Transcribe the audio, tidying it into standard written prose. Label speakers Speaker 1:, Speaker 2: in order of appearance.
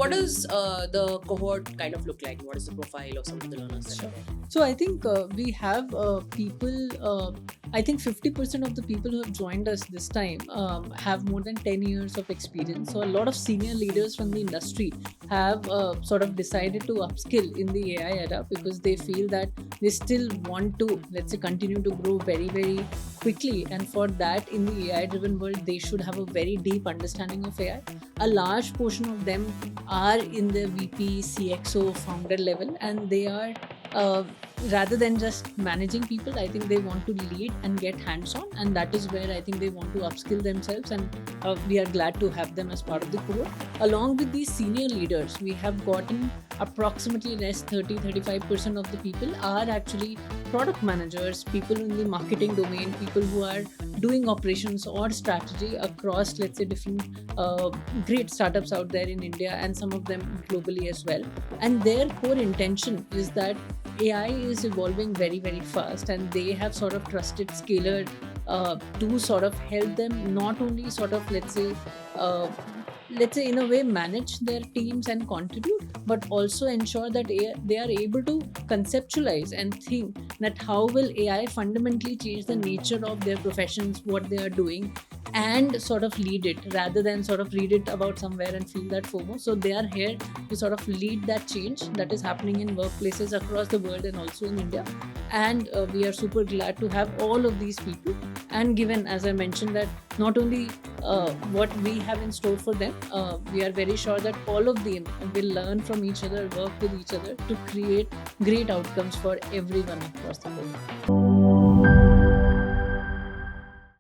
Speaker 1: what does the cohort kind of look like? What is the profile of some of the learners that
Speaker 2: Sure.
Speaker 1: are there?
Speaker 2: So I think we have people. I think 50% of the people who have joined us this time have more than 10 years of experience. So a lot of senior leaders from the industry have sort of decided to upskill in the AI era because they feel that they still want to, let's say, continue to grow very, very quickly. And for that, in the AI driven world, they should have a very deep understanding of AI. A large portion of them are in the VP, CXO, founder level, and they are uh, rather than just managing people, I think they want to lead and get hands on, and that is where I think they want to upskill themselves. And we are glad to have them as part of the cohort. Along with these senior leaders, we have gotten approximately less 30-35% of the people are actually product managers, people in the marketing domain, people who are doing operations or strategy across, let's say, different great startups out there in India and some of them globally as well. And their core intention is that AI is evolving very, very fast, and they have sort of trusted Scalar to sort of help them not only sort of, uh, let's say in a way manage their teams and contribute, but also ensure that they are able to conceptualize and think that how will AI fundamentally change the nature of their professions, what they are doing, and sort of lead it rather than sort of read it about somewhere and feel that FOMO. So they are here to sort of lead that change that is happening in workplaces across the world and also in India. And we are super glad to have all of these people. And given, as I mentioned, that not only what we have in store for them, we are very sure that all of them will learn from each other, work with each other to create great outcomes for everyone across the world.